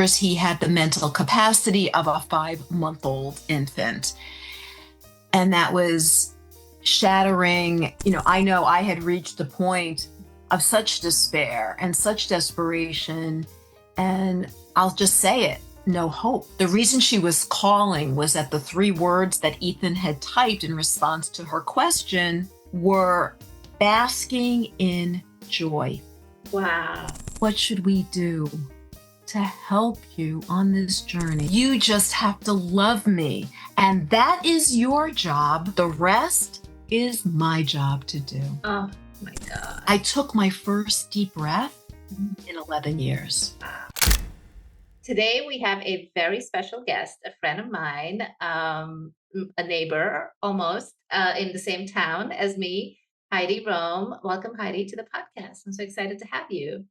he had the mental capacity of a 5-month-old infant. And that was shattering. I know I had reached the point of such despair and such desperation. And I'll just say it, no hope. The reason she was calling was that the 3 words that Ethan had typed in response to her question were basking in joy. Wow. What should we do to help you on this journey? You just have to love me. And that is your job. The rest is my job to do. Oh my God. I took my first deep breath in 11 years. Wow. Today we have a very special guest, a friend of mine, a neighbor almost in the same town as me, Heidi Rome. Welcome, Heidi, to the podcast. I'm so excited to have you.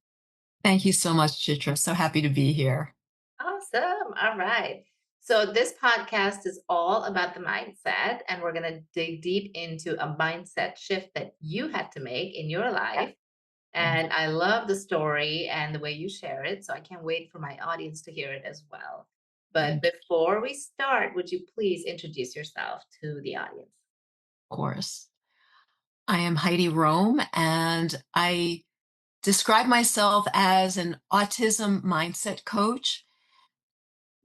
Thank you so much, Chitra. So happy to be here. Awesome. All right. So this podcast is all about the mindset, and we're going to dig deep into a mindset shift that you had to make in your life. And I love the story and the way you share it. So I can't wait for my audience to hear it as well. But before we start, would you please introduce yourself to the audience? Of course. I am Heidi Rome, and I describe myself as an autism mindset coach,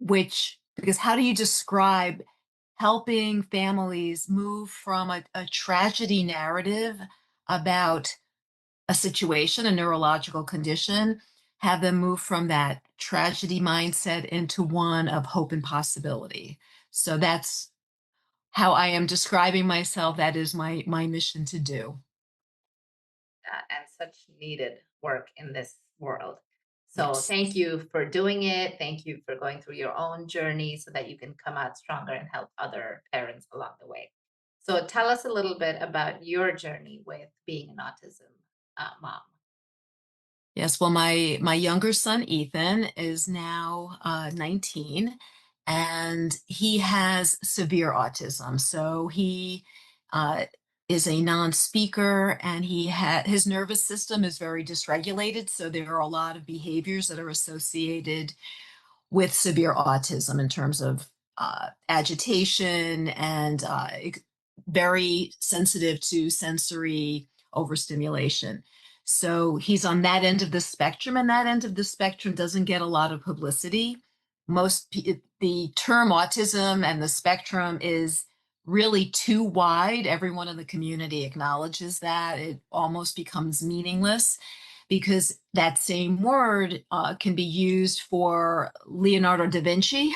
because how do you describe helping families move from a tragedy narrative about a situation, a neurological condition, have them move from that tragedy mindset into one of hope and possibility. So that's how I am describing myself. That is my mission to do. And such needed work in this world. So Yes. thank you for doing it. Thank you for going through your own journey so that you can come out stronger and help other parents along the way. So tell us a little bit about your journey with being an autism mom. Yes, well, my younger son Ethan is now 19, and he has severe autism. So he uh, is a non-speaker, and his nervous system is very dysregulated. So there are a lot of behaviors that are associated with severe autism in terms of agitation and very sensitive to sensory overstimulation. So he's on that end of the spectrum, and that end of the spectrum doesn't get a lot of publicity. The term autism and the spectrum is really too wide. Everyone in the community acknowledges that. It almost becomes meaningless because that same word can be used for Leonardo da Vinci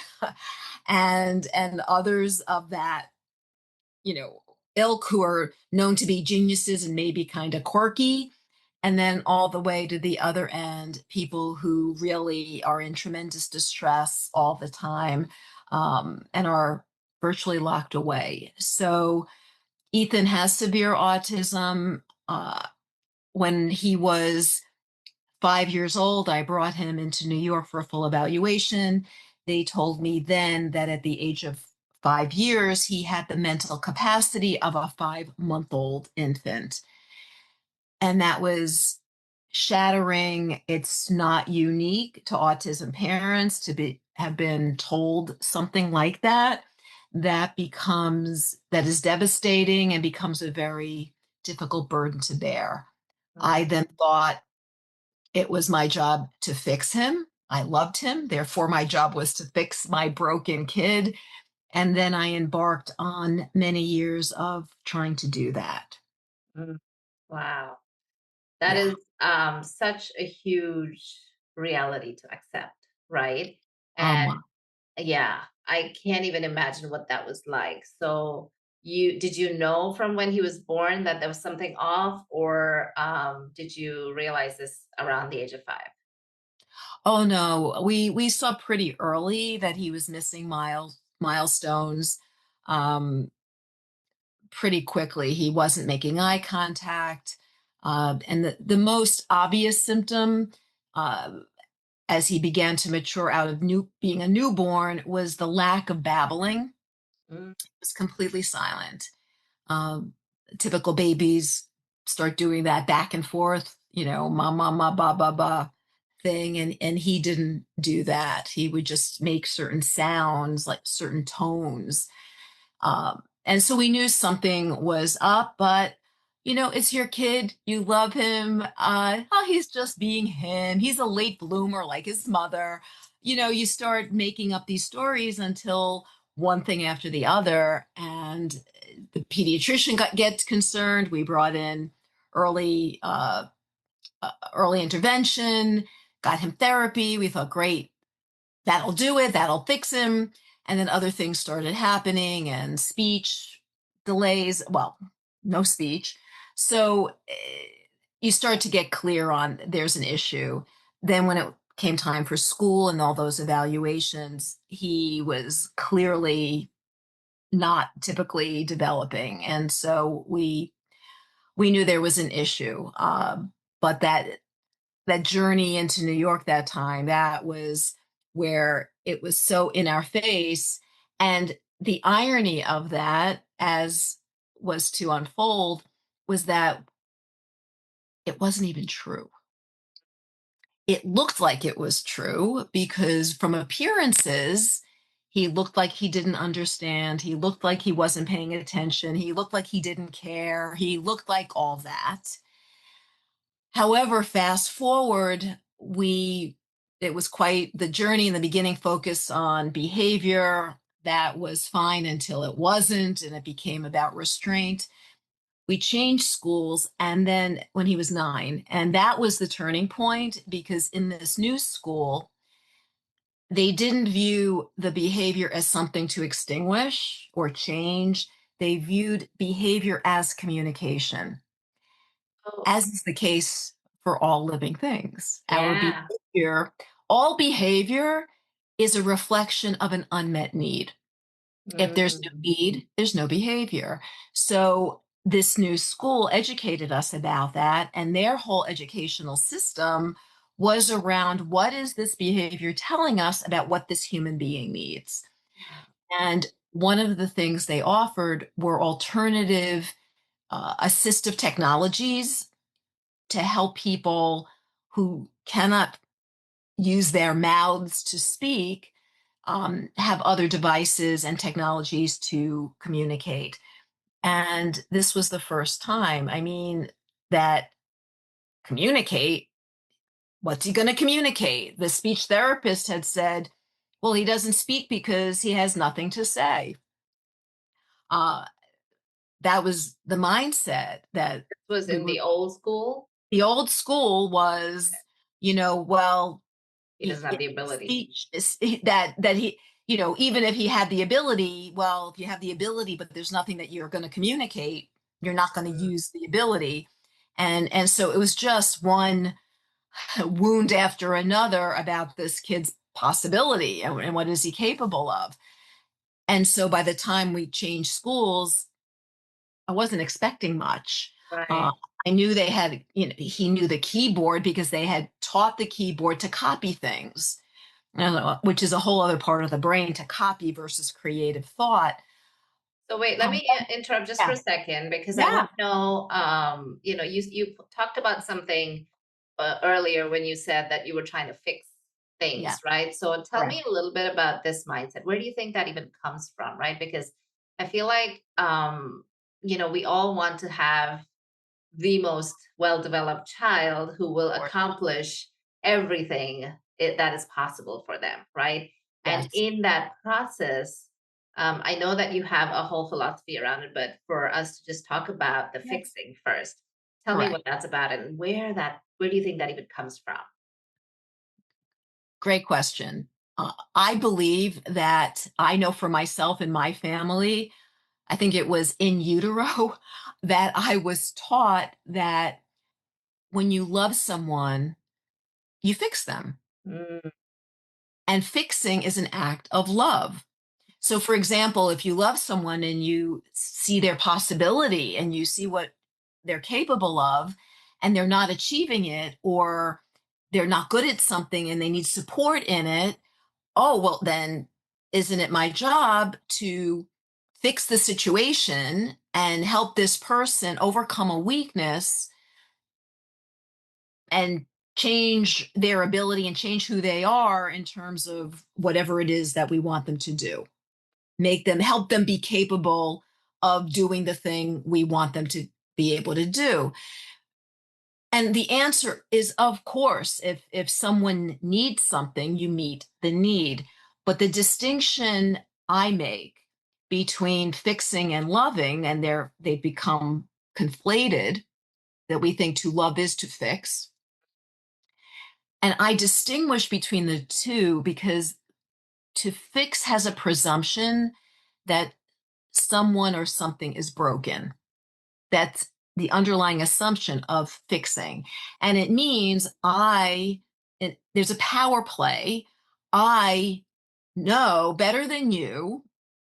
and others of that, ilk, who are known to be geniuses and maybe kind of quirky. And then all the way to the other end, people who really are in tremendous distress all the time, and are virtually locked away. So Ethan has severe autism. When he was 5 years old, I brought him into New York for a full evaluation. They told me then that at the age of 5 years, he had the mental capacity of a 5-month-old infant. And that was shattering. It's not unique to autism parents to have been told something like that. That is devastating and becomes a very difficult burden to bear. I then thought it was my job to fix him. I loved him. Therefore, my job was to fix my broken kid. And then I embarked on many years of trying to do that. Mm. Wow. That Yeah. is such a huge reality to accept, right? And Um, yeah, I can't even imagine what that was like. So did you know from when he was born that there was something off, or did you realize this around the age of 5? oh no, we saw pretty early that he was missing milestones. Um, Pretty quickly, he wasn't making eye contact. And the most obvious symptom, uh, as he began to mature out of being a newborn, was the lack of babbling. Mm. It was completely silent. Um, Typical babies start doing that back and forth, ma, ma, ma, ba, ba, ba. thing, and he didn't do that. He would just make certain sounds, like certain tones. And so we knew something was up, but it's your kid. You love him. Oh, he's just being him. He's a late bloomer like his mother. You start making up these stories until one thing after the other. And the pediatrician gets concerned. We brought in early, early intervention, got him therapy. We thought, great, that'll do it, that'll fix him. And then other things started happening and speech delays. Well, no speech. So you start to get clear on there's an issue. Then when it came time for school and all those evaluations, he was clearly not typically developing. And so we knew there was an issue. But that journey into New York that time, that was where it was so in our face. And the irony of that, as was to unfold, was that it wasn't even true. It looked like it was true because from appearances, he looked like he didn't understand. He looked like he wasn't paying attention. He looked like he didn't care. He looked like all that. However, fast forward, it was quite the journey in the beginning focused on behavior. That was fine until it wasn't, and it became about restraint. We changed schools, and then when he was 9, and that was the turning point because in this new school, they didn't view the behavior as something to extinguish or change. They viewed behavior as communication, Oh, as is the case for all living things. yeah. All behavior is a reflection of an unmet need. If there's no Mm, need, there's no behavior. So this new school educated us about that, and their whole educational system was around what is this behavior telling us about what this human being needs. And one of the things they offered were alternative assistive technologies to help people who cannot use their mouths to speak, have other devices and technologies to communicate. And this was the first time, I mean, that communicate, what's he going to communicate? The speech therapist had said, well, he doesn't speak because he has nothing to say. Uh, that was the mindset that this was we in were. the old school. The old school was, well, He doesn't have the ability. speech that he, even if he had the ability, well, if you have the ability but there's nothing that you're going to communicate, you're not going to Mm, use the ability. And so it was just one wound after another about this kid's possibility and what is he capable of. And so by the time we changed schools, I wasn't expecting much. Uh, right. I knew they had, he knew the keyboard because they had taught the keyboard to copy things, which is a whole other part of the brain, to copy versus creative thought. So wait, let How- me interrupt just for Yeah, a second because I yeah, want to know, you talked about something earlier when you said that you were trying to fix yeah, things, right? So tell correct. me a little bit about this mindset. Where do you think that even comes from, right? Because I feel like, we all want to have the most well-developed child who will Or accomplish everything that is possible for them, right? And yes, in that process, I know that you have a whole philosophy around it, but for us to just talk about the yes, fixing first, tell me correct. what that's about and where do you think that even comes from? Great question. I believe that I know for myself and my family, I think it was in utero that I was taught that when you love someone, you fix them. Mm, And fixing is an act of love. So, for example, if you love someone and you see their possibility and you see what they're capable of, and they're not achieving it, or they're not good at something and they need support in it, oh, well, then isn't it my job to fix the situation and help this person overcome a weakness and change their ability and change who they are in terms of whatever it is that we want them to do. Make them help them be capable of doing the thing we want them to be able to do. And the answer is, of course, if someone needs something, you meet the need. But the distinction I make between fixing and loving, and they become conflated, that we think to love is to fix. And I distinguish between the two because to fix has a presumption that someone or something is broken. That's the underlying assumption of fixing. And it means there's a power play. I know better than you.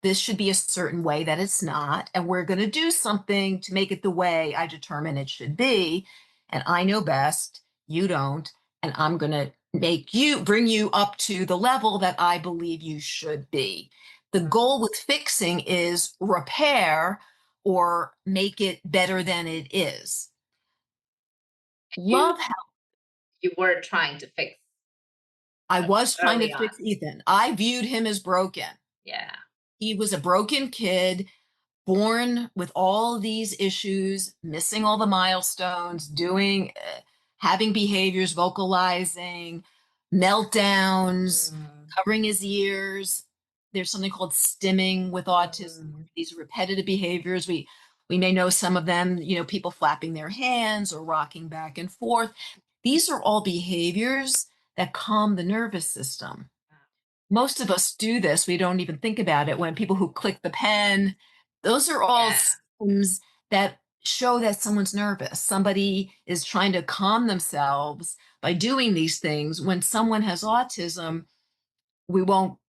This should be a certain way that it's not. And we're going to do something to make it the way I determine it should be. And I know best. You don't. And I'm going to bring you up to the level that I believe you should be. The Mhm. goal with fixing is repair or make it better than it is. You Love, you were trying to fix I was trying to early fix on. Ethan. I viewed him as broken. Yeah. He was a broken kid, born with all these issues, missing all the milestones, having behaviors, vocalizing, meltdowns, Mm, covering his ears. There's something called stimming with autism. mhm, These repetitive behaviors. We may know some of them, people flapping their hands or rocking back and forth. These are all behaviors that calm the nervous system. Most of us do this. We don't even think about it. When people who click the pen, those are all yeah. symptoms that show that someone's nervous. Somebody is trying to calm themselves by doing these things. When someone has autism,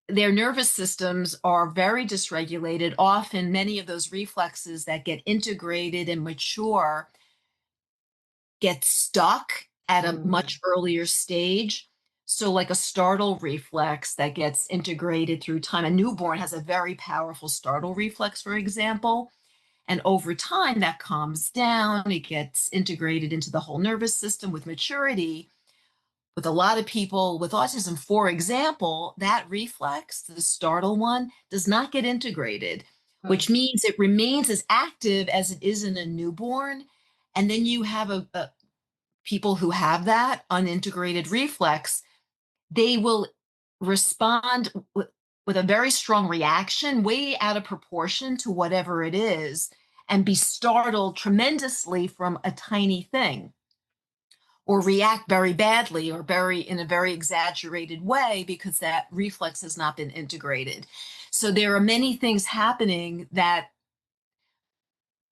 their nervous systems are very dysregulated. Often, many of those reflexes that get integrated and mature get stuck at a Mm, much earlier stage. So, like a startle reflex that gets integrated through time. A newborn has a very powerful startle reflex, for example. And over time, that calms down. It gets integrated into the whole nervous system with maturity. With a lot of people with autism, for example, that reflex, the startle one, does not get integrated, mm, which means it remains as active as it is in a newborn. And then you have people who have that unintegrated reflex, they will respond with a very strong reaction, way out of proportion to whatever it is, and be startled tremendously from a tiny thing, or react very badly or in a very exaggerated way because that reflex has not been integrated. So there are many things happening that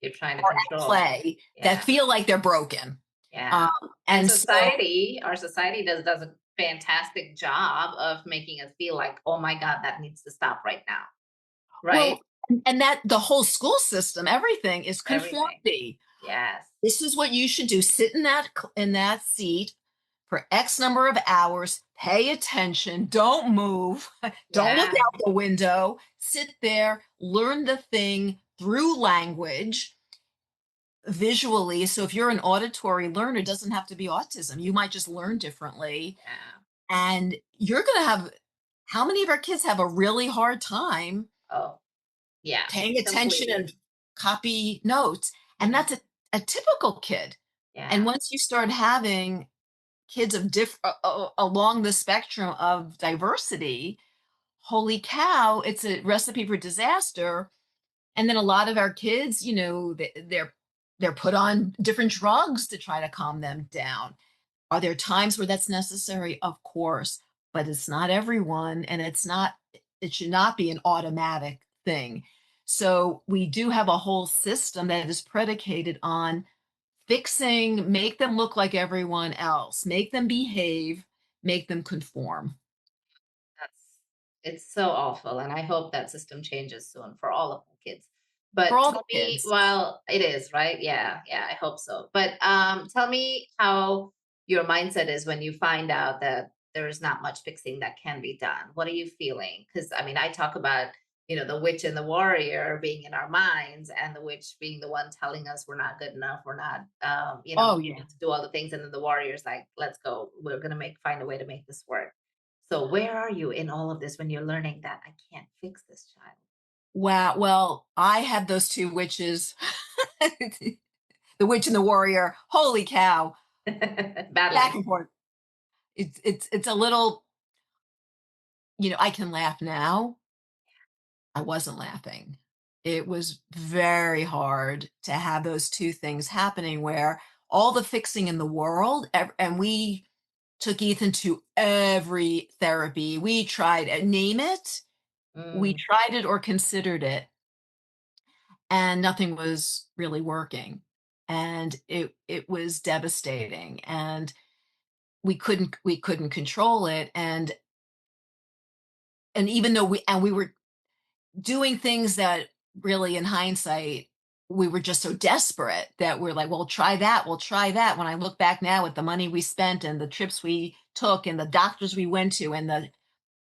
you're trying to are at control. play that Yeah. feel like they're broken. Um, Yeah. And and so our society does a fantastic job of making us feel like, oh my God, that needs to stop right now. Right? Well, and that the whole school system, everything is Everything. conformity. Yes. This is what you should do. Sit in that seat for X number of hours. Pay attention. Don't move. Don't look Yeah. out the window. Sit there. Learn the thing through language, visually. So if you're an auditory learner, it doesn't have to be autism. You might just learn differently, Yeah. and you're going to have. How many of our kids have a really hard time Oh, yeah. paying attention Completely. and copy notes? And Mhm. that's a typical kid. And Yeah. once you start having kids of along the spectrum of diversity, holy cow, it's a recipe for disaster. And then a lot of our kids, they're put on different drugs to try to calm them down. Are there times where that's necessary? Of course, but it's not everyone, and it should not be an automatic thing. So we do have a whole system that is predicated on fixing, make them look like everyone else, make them behave, make them conform. That's it's so awful, and I hope that system changes soon for all of the kids. For But all the tell me, kids. well, it is, right? Yeah, yeah, I hope so. But tell me how your mindset is when you find out that there is not much fixing that can be done. What are you feeling? Because I mean, I talk about the witch and the warrior being in our minds, and the witch being the one telling us we're not good enough, we're not, Oh, able yeah. to do all the things. And then the warrior's like, let's go. We're going to find a way to make this work. So where are you in all of this when you're learning that I can't fix this Wow. Well, I had those two witches, the witch and the warrior. Holy cow. child? Back Battling. and forth. It's a little, I can laugh now. I wasn't laughing. It was very hard to have those two things happening where all the fixing in the world, and we took Ethan to every therapy. We tried, name it, we Mm, tried it or considered it, and nothing was really working. And it was devastating. And we couldn't control it. And even though we were doing things that really in hindsight we were just so desperate that we're like, well, try that, we'll try that. When I look back now at the money we spent and the trips we took and the doctors we went to and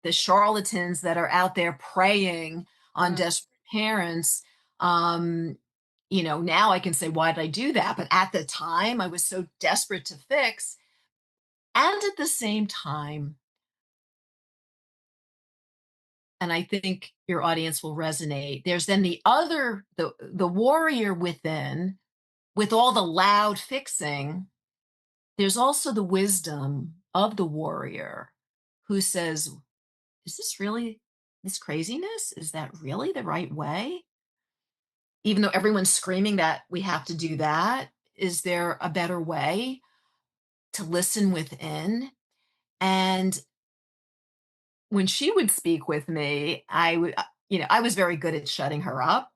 the charlatans that are out there preying on mm, desperate parents, um now I can say, why did I do that? But at the time I was so desperate to fix. And at the same time, and I think your audience will resonate. There's then the warrior within, with all the loud fixing. There's also the wisdom of the warrior who says, "Is this really this craziness? Is that really the right way?" Even though everyone's screaming that we have to do that, is there a better way to listen within? And when she would speak with me, I was very good at shutting her up.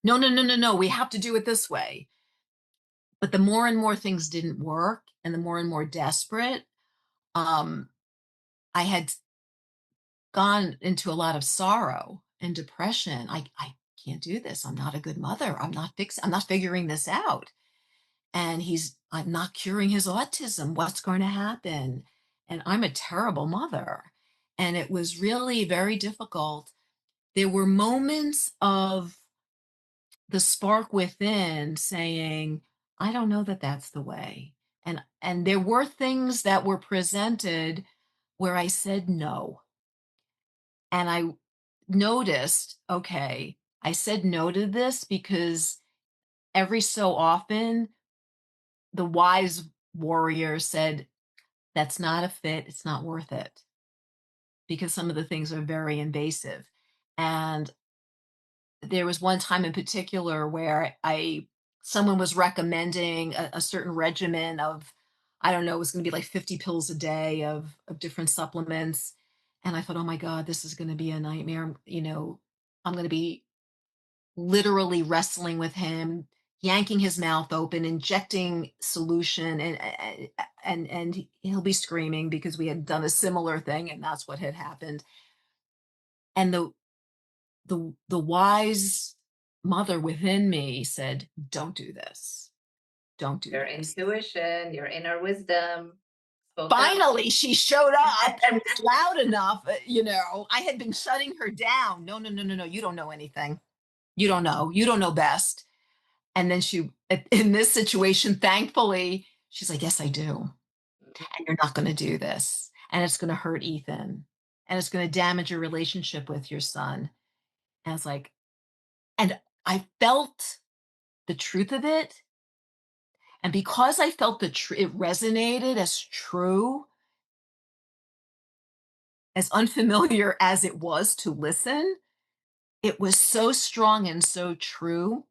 No, no, no, no, no, we have to do it this way. But the more and more things didn't work and the more and more desperate, um, I had gone into a lot of sorrow and depression. I can't do this. I'm not a good mother. I'm not figuring this out. And I'm not curing his autism. What's going to happen? And I'm a terrible mother. And it was really very difficult. There were moments of the spark within saying, I don't know that that's the way. And there were things that were presented where I said no. And I noticed, okay, I said no to this because every so often the wise warrior said, that's not a fit, it's not worth it, because some of the things are very invasive. And there was one time in particular where I someone was recommending a certain regimen of, I don't know, it was going to be like 50 pills a day of different supplements. And I thought, oh my God, this is going to be a nightmare. I'm going to be literally wrestling with him, yanking his mouth open, injecting solution, and he'll be screaming because we had done a similar thing, and that's what had happened. And the wise mother within me said, "Don't do this. Don't do your this." intuition, your inner wisdom spoke up. Finally, she showed up and was loud enough. I had been shutting her down. No, no, no, no, no. You don't know anything. You don't know. You don't know best. And then in this situation, thankfully, she's like, yes, I do. And you're not going to do this. And it's going to hurt Ethan. And it's going to damage your relationship with your son. And I was like, and I felt the truth of it. And because I felt it resonated as true, as unfamiliar as it was to listen, it was so strong and so true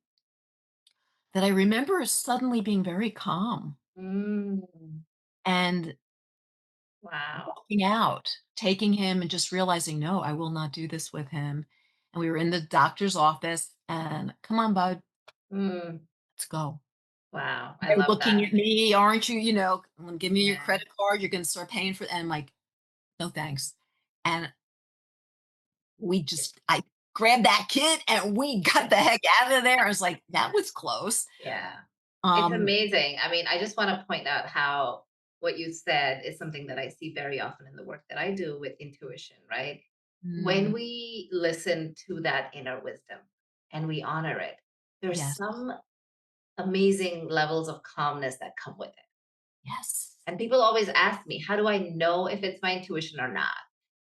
that I remember suddenly being very calm Mm, and wow. walking out, taking him and just realizing, no, I will not do this with him. And we were in the doctor's office and, come on, bud, Mm, let's go. wow. I They're love looking that. at me, aren't you? Give me your Yeah. credit card. You're going to start paying for it. And I'm like, no, thanks. And I grabbed that kid and we got the heck out of there. I was like, that was close. Yeah. It's Um, amazing. I mean, I just want to point out how what you said is something that I see very often in the work that I do with intuition, right? when Mm, we listen to that inner wisdom and we honor it, there's yes. some amazing levels of calmness that come with it. Yes. And people always ask me, how do I know if it's my intuition or not?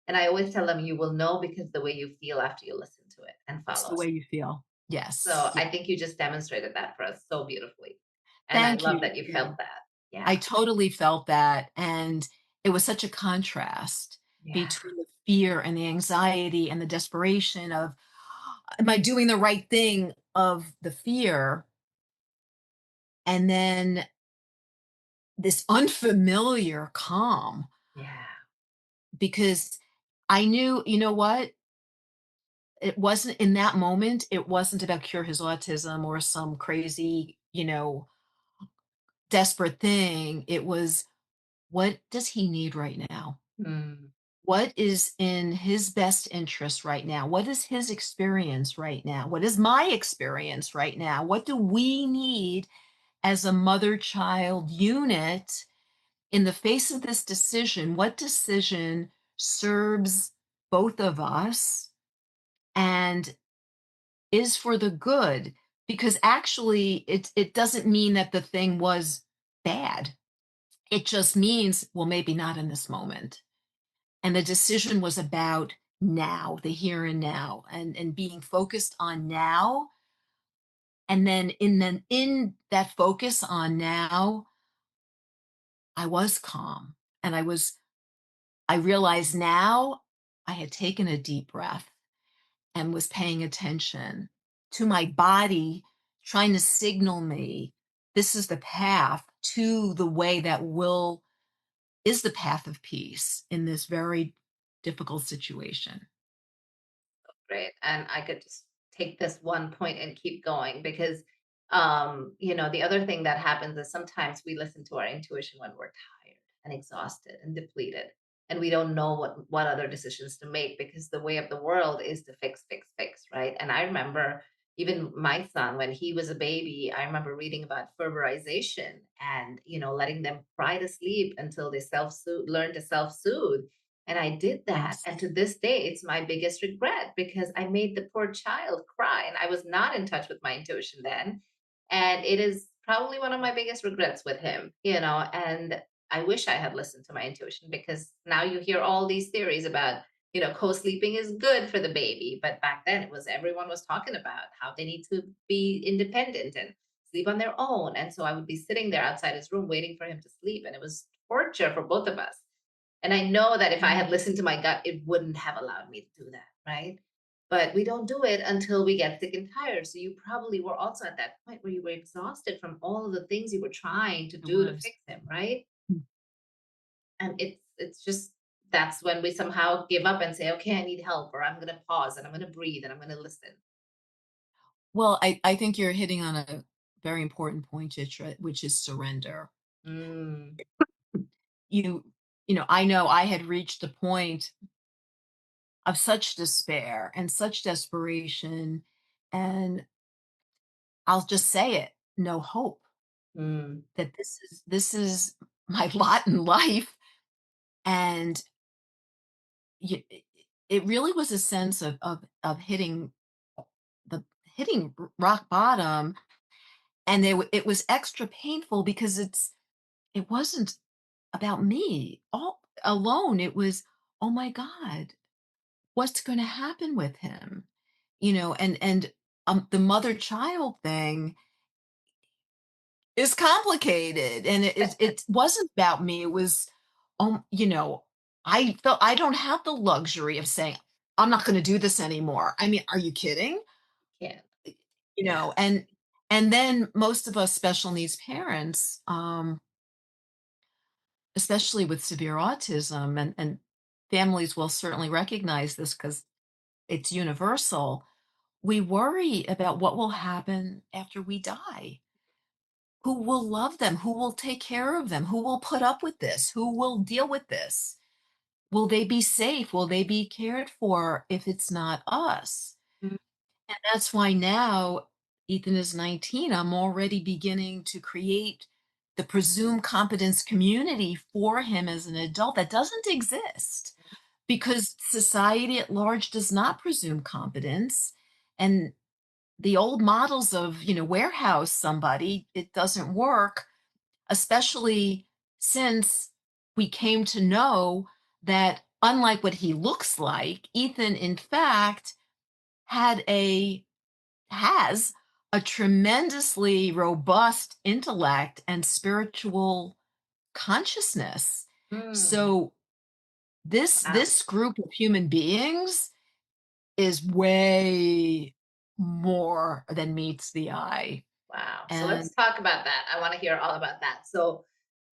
And I always tell them, you will know because the way you feel after you listen to it and It's follow the it. way you feel. Yes. So Yeah. I think you just demonstrated that for us so beautifully. And I Thank love you. that you felt that. I Yeah. totally felt that, and it was such a contrast Yeah. between the fear and the anxiety and the desperation of, "Am I doing the right thing?" of the fear, and then this unfamiliar calm, Yeah. because I knew, you know what? It wasn't in that moment, it wasn't about cure his autism or some crazy, desperate thing. It was, what does he need right now? Mm, What is in his best interest right now? What is his experience right now? What is my experience right now? What do we need as a mother child unit in the face of this decision? What decision serves both of us and is for the good? Because actually, it doesn't mean that the thing was bad. It just means, well, maybe not in this moment. And the decision was about now, the here and now, and being focused on now. And then in that focus on now, I was calm. And I realized now I had taken a deep breath and was paying attention to my body trying to signal me, this is the path to the way that will is the path of peace in this very difficult situation. great. And I could just take this one point and keep going because the other thing that happens is sometimes we listen to our intuition when we're tired and exhausted and depleted. And we don't know what other decisions to make because the way of the world is to fix, fix, fix, right? And I remember even my son when he was a baby, I remember reading about fervorization and letting them cry to sleep until they self-soothe, learn to self-soothe. And I did that. Yes. And to this day, it's my biggest regret because I made the poor child cry and I was not in touch with my intuition then. And it is probably one of my biggest regrets with him. And I wish I had listened to my intuition because now you hear all these theories about co-sleeping is good for the baby. But back then it was everyone was talking about how they need to be independent and sleep on their own. And so I would be sitting there outside his room waiting for him to sleep. And it was torture for both of us. And I know that if I had Yes. listened to my gut, it wouldn't have allowed me to do that, right? But we don't do it until we get sick and tired. So you probably were also at that point where you were exhausted from all of the things you were trying to It do to was. fix him, right? Mm. And it's just that's when we somehow give up and say, okay, I need help, or I'm gonna pause and I'm gonna breathe and I'm gonna listen. Well, I think you're hitting on a very important point, Chitra, which is surrender. Mm, You, I know I had reached a point of such despair and such desperation, and I'll just say it, no hope mm, that this is my lot in life. And it really was a sense of hitting rock bottom, and it was extra painful because it wasn't about me all alone. It was, oh my God, what's going to happen with him? And the mother child thing is complicated, and it wasn't about me. It was, I felt I don't have the luxury of saying, I'm not going to do this anymore. I mean, are you kidding? can't. You Yeah. know, and and then most of us special needs parents, especially with severe autism, and families will certainly recognize this because it's universal. We worry about what will happen after we die. Who will love them? Who will take care of them? Who will put up with this? Who will deal with this? Will they be safe? Will they be cared for if it's not us? Mm, And that's why now Ethan is 19. I'm already beginning to create the presumed competence community for him as an adult that doesn't exist because society at large does not presume competence. And the old models of, warehouse somebody, it doesn't work, especially since we came to know that unlike what he looks like, Ethan, in fact, had a has a tremendously robust intellect and spiritual consciousness. Mm, So wow. this group of human beings is way more than meets the eye. Wow. So And let's talk about that. I want to hear all about that. So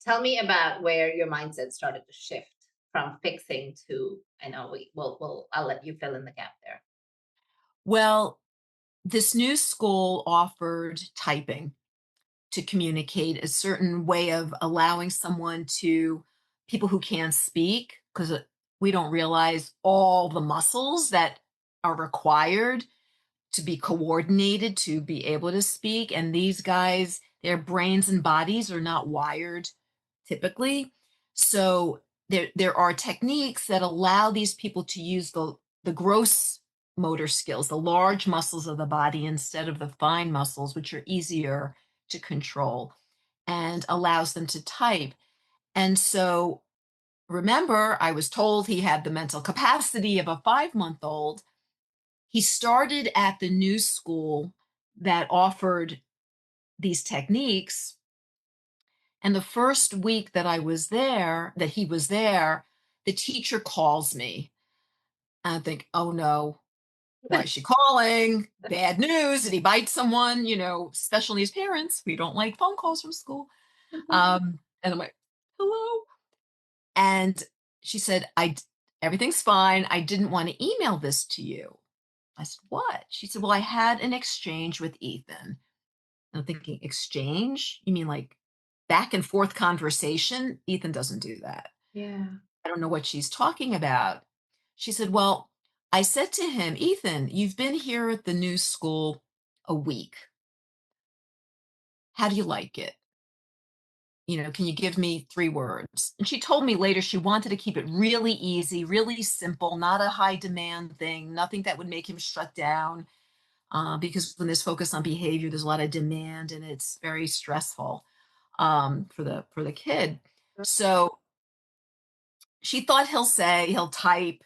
tell me about where your mindset started to shift from fixing to, I know I'll let you fill in the gap there. well, this new school offered typing to communicate, a certain way of allowing someone to people who can't speak, because we don't realize all the muscles that are required to be coordinated to be able to speak. And these guys, their brains and bodies are not wired typically. So there are techniques that allow these people to use the gross motor skills, the large muscles of the body, instead of the fine muscles, which are easier to control, and allows them to type. And so remember, I was told he had the mental capacity of a 5-month old. He started at the new school that offered these techniques. And the first week that he was there, the teacher calls me. And I think, oh no, why is she calling? Bad news. Did he bite someone? Special needs parents, we don't like phone calls from school. And I'm like, hello. And she said, everything's fine. I didn't want to email this to you. I said, what? She said, well, I had an exchange with Ethan. I'm thinking, exchange? You mean like back and forth conversation? Ethan doesn't do that. Yeah. I don't know what she's talking about. She said, well, I said to him, Ethan, you've been here at the new school a week. How do you like it? Can you give me 3 words? And she told me later she wanted to keep it really easy, really simple, not a high demand thing, nothing that would make him shut down. Because when there's focus on behavior, there's a lot of demand and it's very stressful for the kid. So she thought he'll type,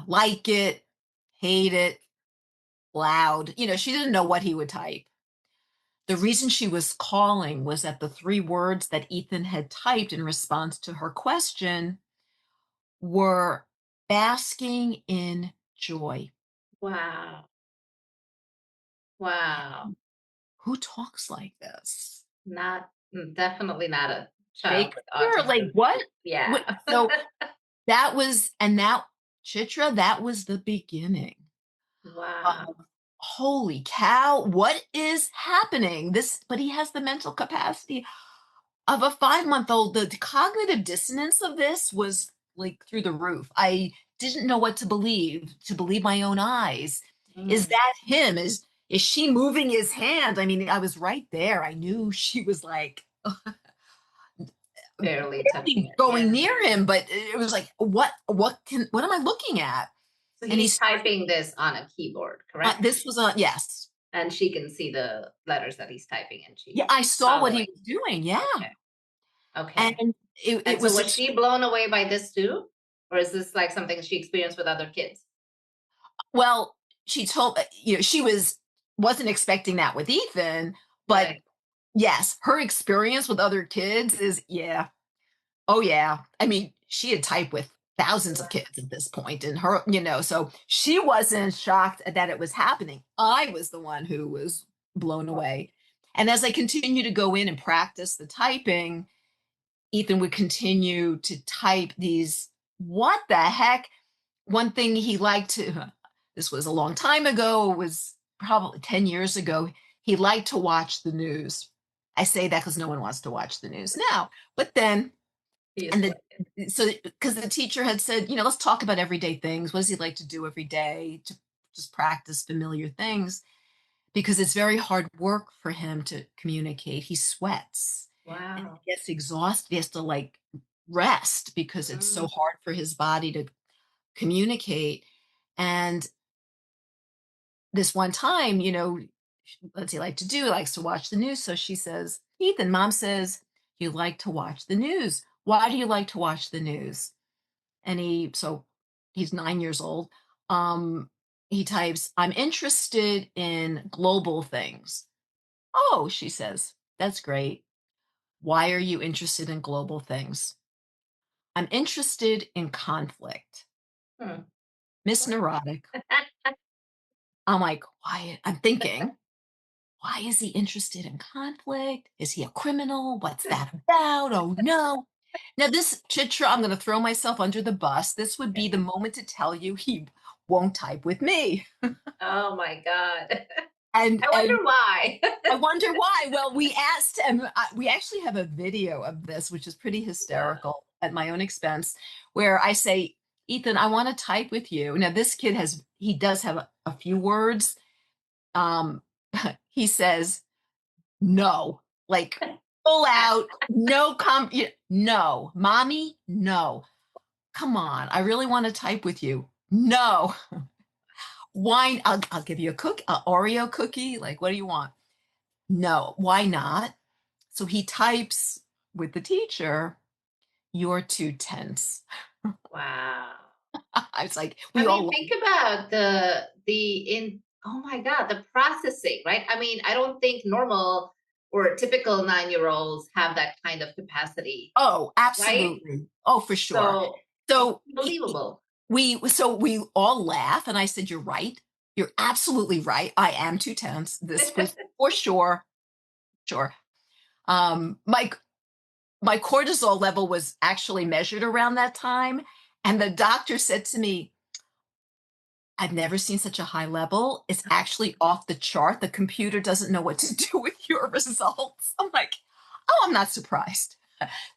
like it, hate it, loud. She didn't know what he would type. The reason she was calling was that the 3 words that Ethan had typed in response to her question were basking in joy. Wow. Wow. Who talks like this? Not definitely not a child with Shakespeare? Like autism. what? What? Yeah. So that was, and that, Chitra, that was the beginning Wow. of holy cow, what is happening? But he has the mental capacity of a 5-month old. The cognitive dissonance of this was like through the roof. I didn't know what to believe my own eyes. Is Mm, that him? Is she moving his hand? I mean, I was right there. I knew she was like barely touching barely it. Yeah. going near him, but it was like, what am I looking at? So And he he's started, typing this on a keyboard, correct? this was on, yes. And she can see the letters that he's typing and Yeah, she's I saw what he following. was doing. Yeah. Okay. Okay. And it And so was, was she blown away by this too? Or is this like something she experienced with other kids? well, she told, she wasn't expecting that with Ethan, but Right. yes, her experience with other kids is, yeah. Oh, yeah. I mean, she had typed with thousands of kids at this point, and so she wasn't shocked that it was happening. I was the one who was blown away. And as I continue to go in and practice the typing, Ethan would continue to type these, what the heck? One thing he liked to, this was a long time ago, it was probably 10 years ago, he liked to watch the news. I say that because no one wants to watch the news now. But then, He used and to like it. so because the teacher had said, let's talk about everyday things. What does he like to do every day to just practice familiar things? Because it's very hard work for him to communicate. He sweats and Wow. he gets exhausted. He has to like rest because it's so Mm, hard for his body to communicate. And this one time, what's he like to do? He likes to watch the news. So she says, Ethan, mom says, you like to watch the news. Why do you like to watch the news? And he's 9 years old. He types, I'm interested in global things. Oh, she says, that's great. Why are you interested in global things? I'm interested in conflict. Hmm. Miss Neurotic. I'm like, why? I'm thinking, why is he interested in conflict? Is he a criminal? What's that about? Oh no. Now, this Chitra, I'm going to throw myself under the bus. This would be the moment to tell you he won't type with me. Oh my God. And I wonder why. I wonder why. Well, we asked, and we actually have a video of this, which is pretty Yeah. hysterical at my own expense, where I say, Ethan, I want to type with you. Now, this kid he does have a few words. Um, he says, no, like full out, no, mommy, no. Come on, I really want to type with you. No, why? I'll give you a Oreo cookie. Like, what do you want? No, why not? So he types with the teacher, you're too tense. Wow. I was like, I we mean, all think about the in oh my God, the processing, right? I mean, I don't think normal or typical 9-year-olds have that kind of capacity, oh, right? absolutely. Oh, for sure. So it's So unbelievable. we all laugh, and I said, "You're right. You're absolutely right. I am too tense. This was for sure, sure." My cortisol level was actually measured around that time, and the doctor said to me, I've never seen such a high level. It's actually off the chart. The computer doesn't know what to do with your results. I'm like, oh, I'm not surprised.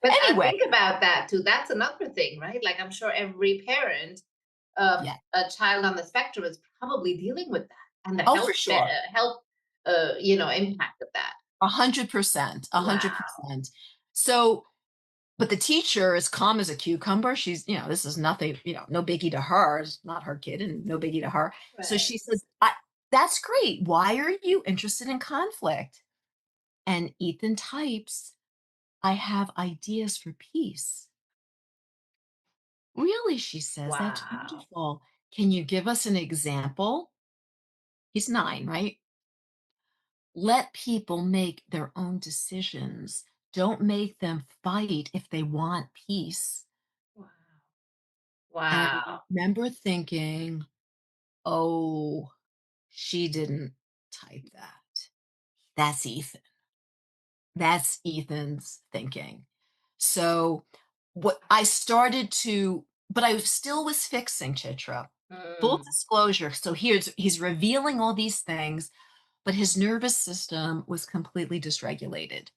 But Anyway, think about that too. That's another thing, right? Like I'm sure every parent of yeah. a child on the spectrum is probably dealing with that and the Oh, for sure. impact of that. 100%. a hundred Wow. percent. So, but the teacher is calm as a cucumber. This is nothing, no biggie to her. It's not her kid and no biggie to her. So Right. she says, that's great. Why are you interested in conflict? And Ethan types, I have ideas for peace. Really, she says, that's Wow. wonderful. Can you give us an example? He's 9, right? Let people make their own decisions. Don't make them fight if they want peace. Wow. And I Wow. remember thinking, oh, she didn't type that. That's Ethan. That's Ethan's thinking. So what I started to, but I still was fixing Chitra. Full Mm. disclosure. So he's revealing all these things, but his nervous system was completely dysregulated.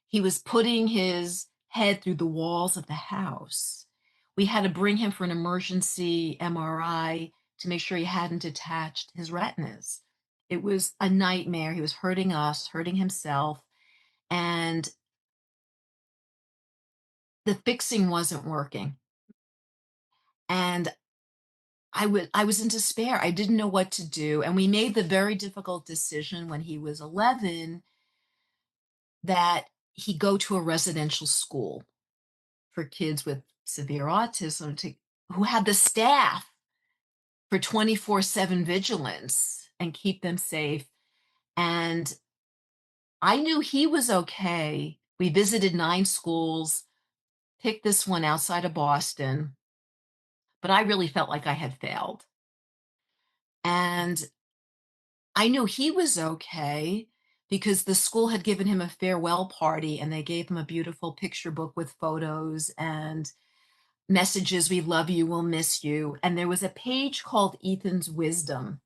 He was putting his head through the walls of the house. We had to bring him for an emergency MRI to make sure he hadn't detached his retinas. It was a nightmare. He was hurting us, hurting himself, and the fixing wasn't working. And I was in despair. I didn't know what to do. And we made the very difficult decision when he was 11 that he go to a residential school for kids with severe autism who had the staff for 24/7 vigilance and keep them safe. And I knew he was okay. We visited 9 schools, picked this one outside of Boston, but I really felt like I had failed. And I knew he was okay because the school had given him a farewell party and they gave him a beautiful picture book with photos and messages, we love you, we'll miss you. And there was a page called Ethan's Wisdom.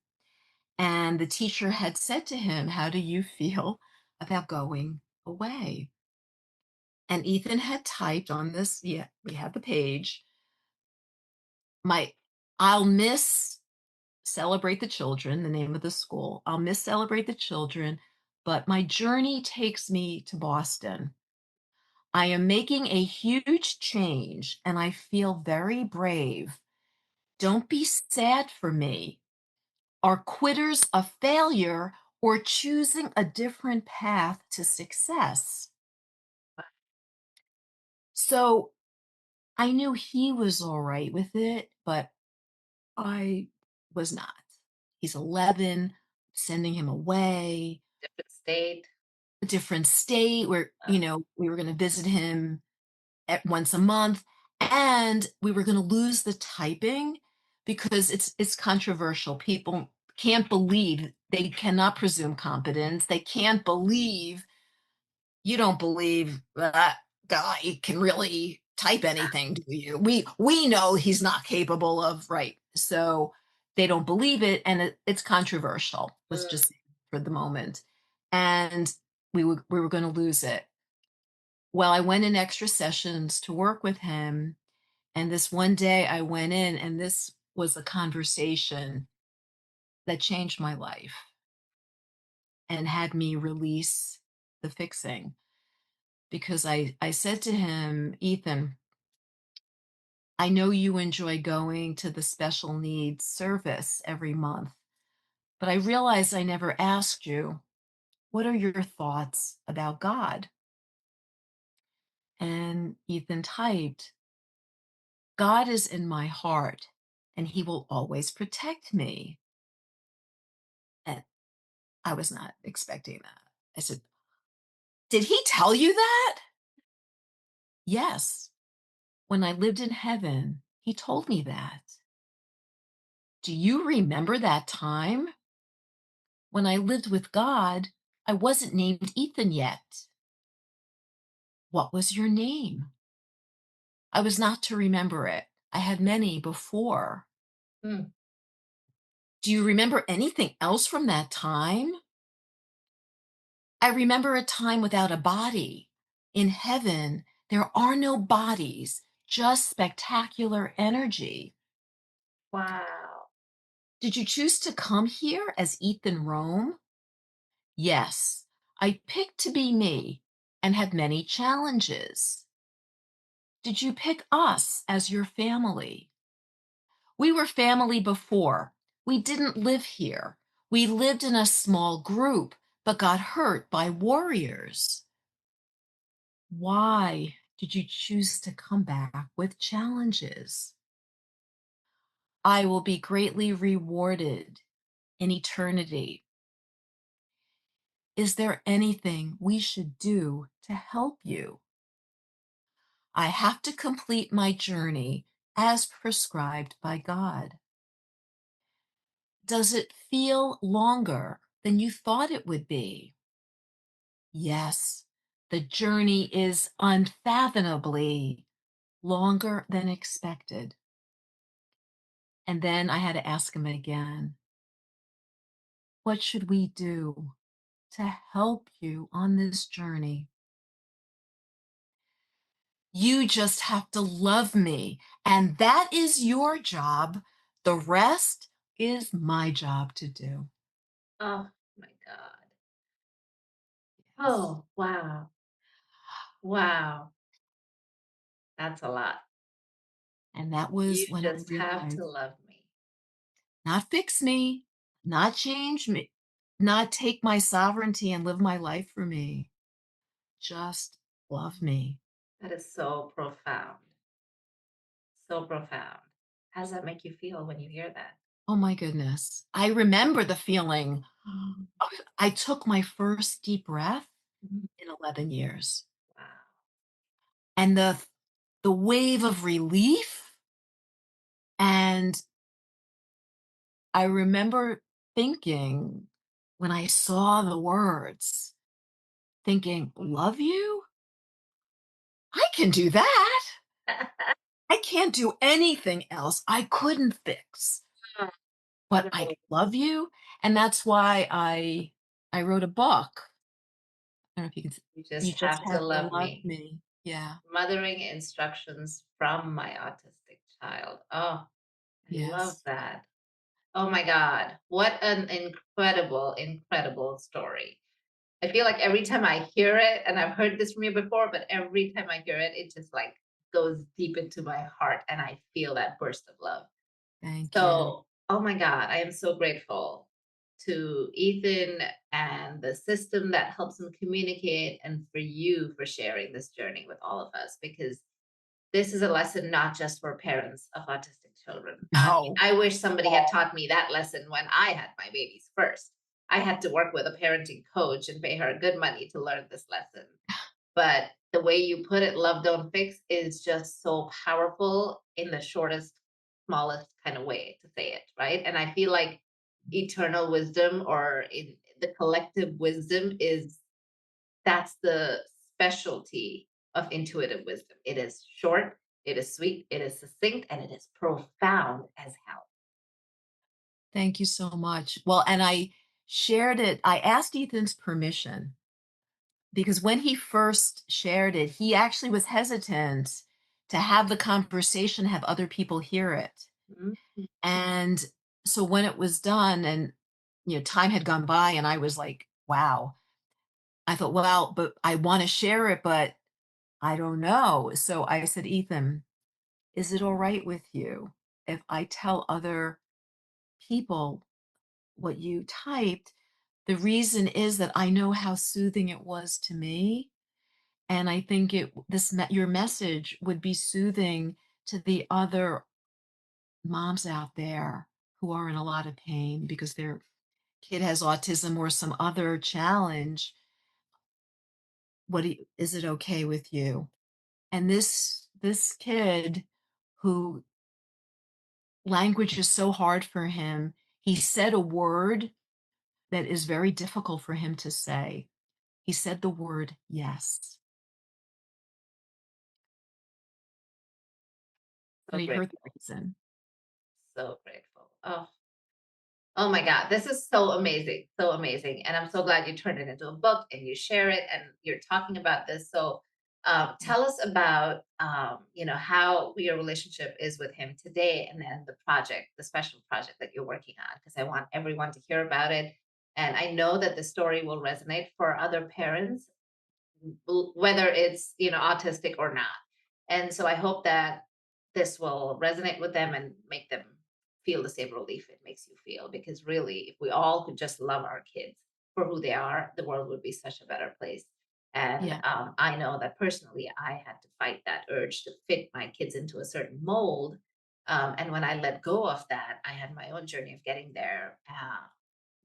And the teacher had said to him, how do you feel about going away? And Ethan had typed on this, yeah, we have the page, my, I'll miss Celebrate the Children, the name of the school. I'll miss Celebrate the Children, but my journey takes me to Boston. I am making a huge change and I feel very brave. Don't be sad for me. Are quitters a failure or choosing a different path to success? So I knew he was all right with it, but I was not. He's 11, sending him away, Different state. a different state where, Uh, we were going to visit him at once a month, and we were going to lose the typing because it's controversial. People can't believe, they cannot presume competence. They can't believe, you don't believe that guy can really type anything, do you? We know he's not capable of, right. So they don't believe it, and it's controversial. Let's mm, just say for the moment. And we were going to lose it. Well, I went in extra sessions to work with him, and this one day I went in, and this was a conversation that changed my life and had me release the fixing, because I said to him, "Ethan, I know you enjoy going to the special needs service every month, but I realized I never asked you, what are your thoughts about God?" And Ethan typed, "God is in my heart, and he will always protect me." And I was not expecting that. I said, "Did he tell you that?" "Yes. When I lived in heaven, he told me that." "Do you remember that time? When I lived with God, I wasn't named Ethan yet." "What was your name?" "I was not to remember it. I had many before." mm. "Do you remember anything else from that time?" "I remember a time without a body. In heaven, there are no bodies, just spectacular energy." Wow. "Did you choose to come here as Ethan Rome?" "Yes, I picked to be me and had many challenges." "Did you pick us as your family?" "We were family before. We didn't live here. We lived in a small group, but got hurt by warriors." "Why did you choose to come back with challenges?" "I will be greatly rewarded in eternity. Is there anything we should do to help you?" "I have to complete my journey as prescribed by God." "Does it feel longer than you thought it would be?" "Yes, the journey is unfathomably longer than expected." And then I had to ask him again, "What should we do to help you on this journey?" "You just have to love me, and that is your job. The rest is my job to do." Oh my God. Yes. Oh, wow. Wow. That's a lot. And that You was when I just have to realized, love me. not fix me, not change me, not take my sovereignty and live my life for me. Just love me. That is so profound. So profound. How does that make you feel when you hear that? Oh my goodness. I remember the feeling. I took my first deep breath Mhm. in 11 years. Wow. And the wave of relief, and I remember thinking, when I saw the words, thinking, "Love you? I can do that. I can't do anything else. I couldn't fix, but I Wonderful. love you." And that's why I wrote a book. I don't know if you can You just "You just have to have to love love me. me." Yeah. Mothering instructions from my autistic child. Oh, I love Yes. that. Oh my God. What an incredible, incredible story. I feel like every time I hear it, and I've heard this from you before, but every time I hear it, it just like goes deep into my heart and I feel that burst of love. Thank you. So, oh my God, I am so grateful to Ethan and the system that helps him communicate, and for you for sharing this journey with all of us, because this is a lesson not just for parents of autistic children. I mean, No. I wish somebody had taught me that lesson when I had my babies first. I had to work with a parenting coach and pay her good money to learn this lesson. But the way you put it, love don't fix, is just so powerful in the shortest, smallest kind of way to say it, right? And I feel like eternal wisdom, or in the collective wisdom, is that's the specialty of intuitive wisdom. It is short, it is sweet, it is succinct, and it is profound as hell. Thank you so much. Well, and I shared it, I asked Ethan's permission because when he first shared it, he actually was hesitant to have the conversation, have other people hear it. Mhm. And so when it was done and time had gone by and I was like, wow. I thought, well, but I want to share it, but I don't know. So I said, Ethan, is it all right with you if I tell other people what you typed? The reason is that I know how soothing it was to me, and I think your message would be soothing to the other moms out there who are in a lot of pain because their kid has autism or some other challenge. Is it okay with you? And this kid who language is so hard for him, he said a word that is very difficult for him to say. He said the word yes, So and he heard the grateful. reason. So grateful. Oh my God, this is so amazing, so amazing. And I'm so glad you turned it into a book and you share it and you're talking about this. So tell us about how your relationship is with him today, and then the project, the special project that you're working on, because I want everyone to hear about it. And I know that the story will resonate for other parents, whether it's autistic or not. And so I hope that this will resonate with them and make them feel the same relief it makes you feel, because really, if we all could just love our kids for who they are, the world would be such a better place. And Yeah, I know that personally I had to fight that urge to fit my kids into a certain mold. And when I let go of that, I had my own journey of getting there.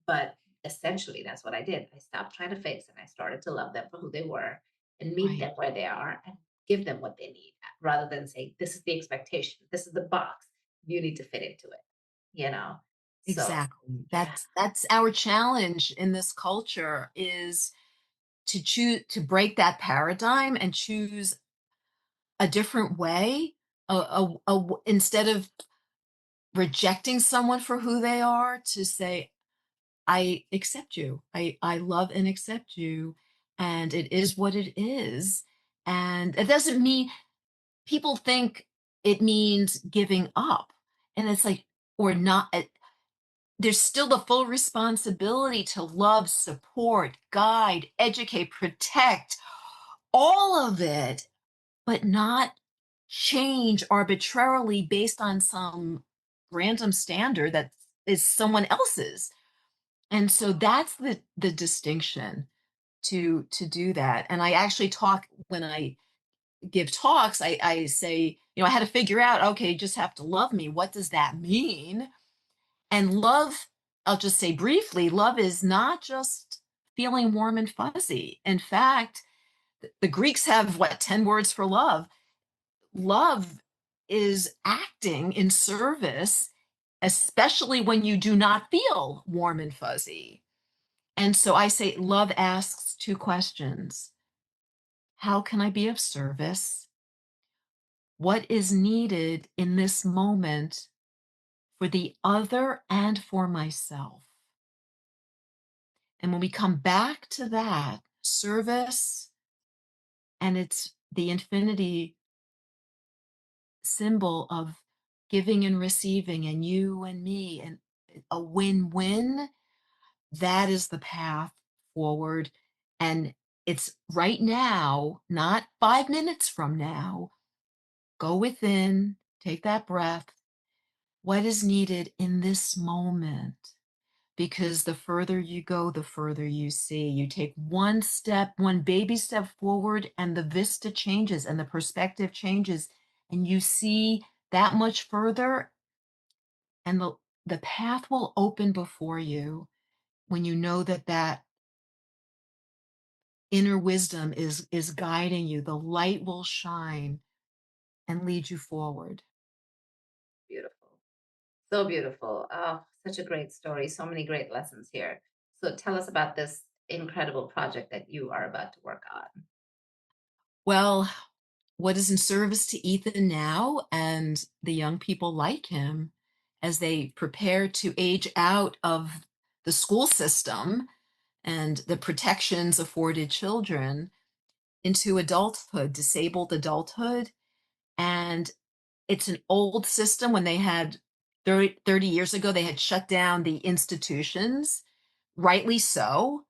But essentially, that's what I did. I stopped trying to fix, and I started to love them for who they were and meet right. them where they are and give them what they need, rather than say, this is the expectation, this is the box, you need to fit into it, you know? So, Exactly. yeah. That's our challenge in this culture is to break that paradigm and choose a different way, instead of rejecting someone for who they are, to say, I accept you. I love and accept you, and it is what it is. And it doesn't mean people think it means giving up. And it's like, or not. There's still the full responsibility to love, support, guide, educate, protect, all of it, but not change arbitrarily based on some random standard that is someone else's. And so that's the distinction to do that. And I actually talk when I give talks, I say, I had to figure out, okay, you just have to love me. What does that mean? And love, I'll just say briefly, love is not just feeling warm and fuzzy. In fact, the Greeks have what, 10 words for love. Love is acting in service, especially when you do not feel warm and fuzzy. And so I say, love asks two questions. How can I be of service? What is needed in this moment for the other and for myself? And when we come back to that service, and it's the infinity symbol of giving and receiving, and you and me, and a win win, that is the path forward. And it's right now, not 5 minutes from now. Go within, take that breath, What is needed in this moment? Because the further you go, the further you see. You take one step, one baby step forward, and the vista changes and the perspective changes, and you see that much further, and the path will open before you when you know that that inner wisdom is guiding you. The light will shine and lead you forward. Beautiful. So beautiful. Oh, such a great story. So many great lessons here. So tell us about this incredible project that you are about to work on. Well, what is in service to Ethan now and the young people like him as they prepare to age out of the school system and the protections afforded children into adulthood, disabled adulthood. And it's an old system. When they had 30 years ago, they had shut down the institutions, rightly so.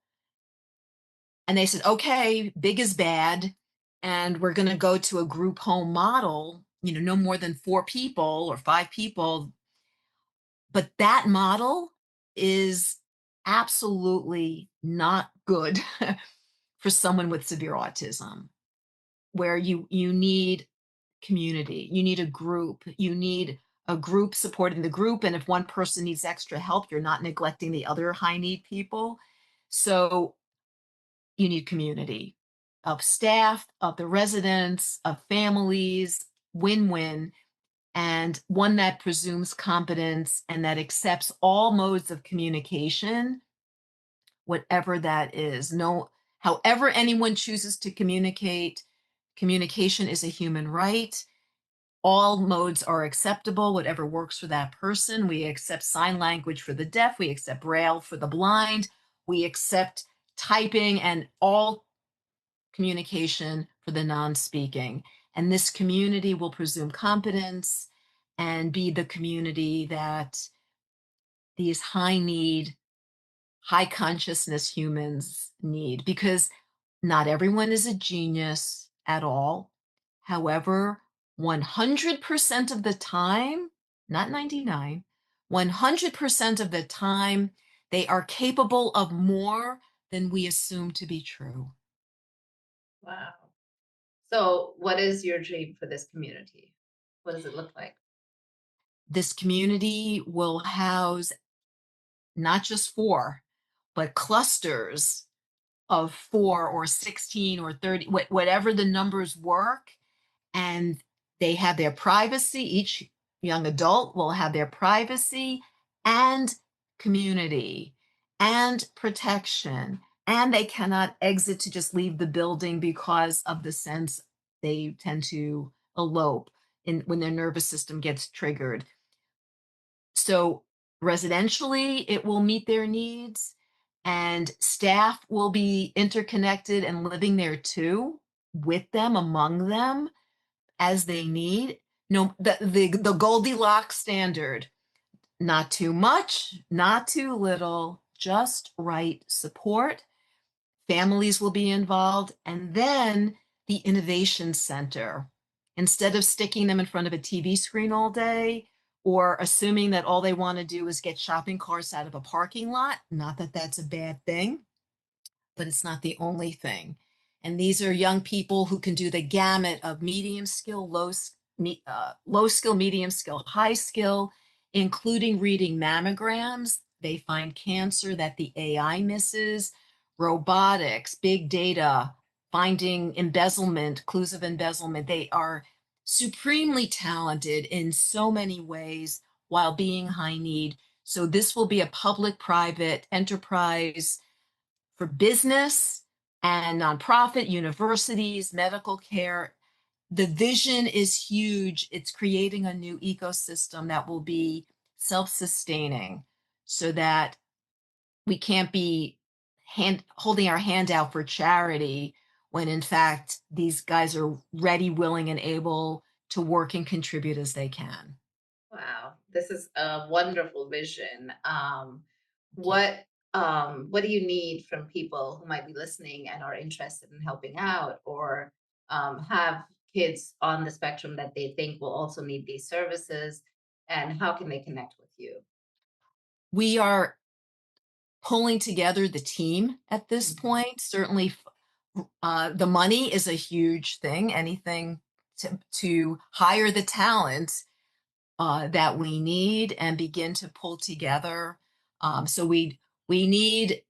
And they said, okay, big is bad. And we're going to go to a group home model, no more than 4 people or 5 people. But that model is absolutely not good for someone with severe autism, where you need community, you need a group supporting the group. And if one person needs extra help, you're not neglecting the other high need people. So you need community of staff, of the residents, of families, win-win, and one that presumes competence and that accepts all modes of communication, whatever that is. No, however anyone chooses to communicate, communication is a human right. All modes are acceptable, whatever works for that person. We accept sign language for the deaf, we accept braille for the blind, we accept typing and all communication for the non-speaking. And this community will presume competence and be the community that these high need, high consciousness humans need, because not everyone is a genius at all. However, 100% of the time, not 99, 100% of the time, they are capable of more than we assume to be true. Wow. So, what is your dream for this community? What does it look like? This community will house not just four, but clusters of 4 or 16 or 30, whatever the numbers work. And they have their privacy. Each young adult will have their privacy and community and protection. And they cannot exit to just leave the building because of the sense they tend to elope when their nervous system gets triggered. So residentially, it will meet their needs, and staff will be interconnected and living there too, with them, among them, as they need. No, the Goldilocks standard: not too much, not too little, just right support. Families will be involved, and then the innovation center. Instead of sticking them in front of a TV screen all day or assuming that all they want to do is get shopping carts out of a parking lot, not that that's a bad thing, but it's not the only thing. And these are young people who can do the gamut of medium skill, low skill, medium skill, high skill, including reading mammograms. They find cancer that the AI misses, robotics, big data, finding embezzlement, clues of embezzlement. They are supremely talented in so many ways while being high need. So this will be a public-private enterprise for business and nonprofit, universities, medical care. The vision is huge. It's creating a new ecosystem that will be self-sustaining so that we can't be holding our hand out for charity when in fact these guys are ready, willing, and able to work and contribute as they can. Wow, this is a wonderful vision. Thank you. What do you need from people who might be listening and are interested in helping out, or have kids on the spectrum that they think will also need these services? and how can they connect with you? We are pulling together the team at this Mhm. point. Certainly, the money is a huge thing. Anything to hire the talent that we need and begin to pull together. So we need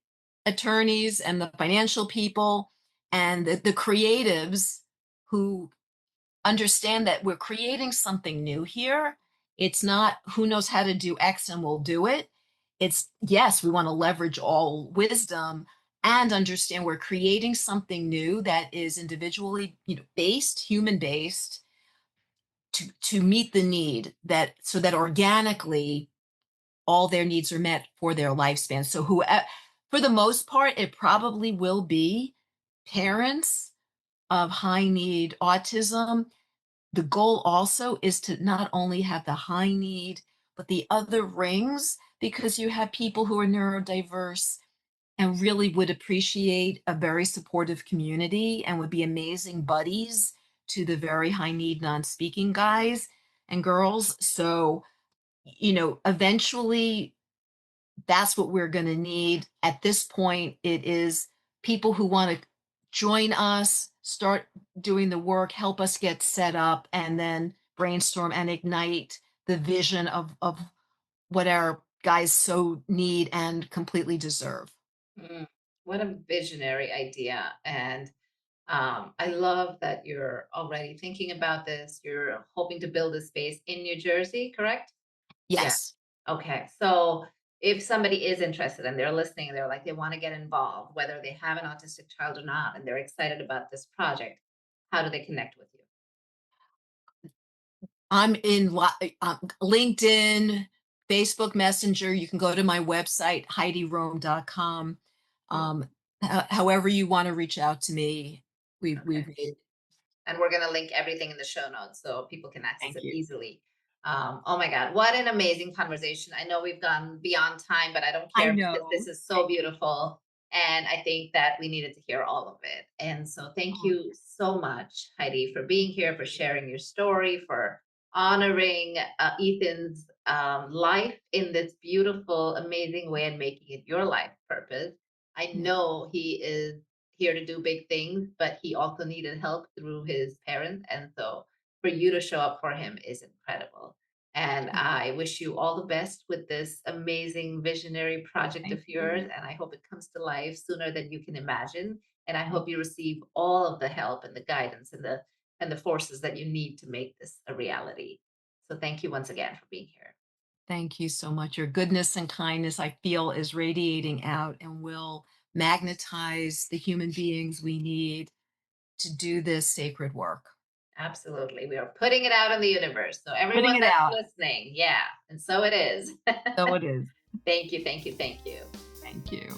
attorneys and the financial people and the creatives who understand that we're creating something new here. It's not who knows how to do X and we'll do it. It's yes, we want to leverage all wisdom and understand we're creating something new that is individually, based, human based, to meet the need that so that organically all their needs are met for their lifespan. So who for the most part it probably will be parents of high need autism. The goal also is to not only have the high need, but the other rings, because you have people who are neurodiverse and really would appreciate a very supportive community and would be amazing buddies to the very high need non speaking guys and girls. So, eventually that's what we're going to need. At this point, it is people who want to join us, start doing the work, help us get set up, and then brainstorm and ignite the vision of what our guys so need and completely deserve. Mm, what a visionary idea. And I love that you're already thinking about this. You're hoping to build a space in New Jersey, correct? Yeah. Yes. Okay. So if somebody is interested and they're listening, they're like, they want to get involved, whether they have an autistic child or not, and they're excited about this project, how do they connect with you? I'm in LinkedIn, Facebook Messenger. You can go to my website, HeidiRome.com. Mm, However you want to reach out to me, we've okay. made. And we're going to link everything in the show notes so people can access Thank it you. easily. Oh my God, what an amazing conversation. I know we've gone beyond time, but I don't I care because this know. is so Thank you. beautiful. And I think that we needed to hear all of it. And so thank Oh, you so much, Heidi, for being thank here, for you. sharing your story, for honoring Ethan's life in this beautiful, amazing way and making it your life purpose. I Yeah. know he is here to do big things, but he also needed help through his parents. And so for you to show up for him is incredible. And I wish you all the best with this amazing visionary project Thank of yours. you. And I hope it comes to life sooner than you can imagine. And I Thank hope you receive all of the help and the guidance and the forces that you need to make this a reality. So thank you once again for being here. Thank you so much. Your goodness and kindness, I feel, is radiating out and will magnetize the human beings we need to do this sacred work. Absolutely. We are putting it out in the universe. So Putting everyone it that's out. listening, yeah. And so it is. So it is. Thank you, thank you, thank you. Thank you.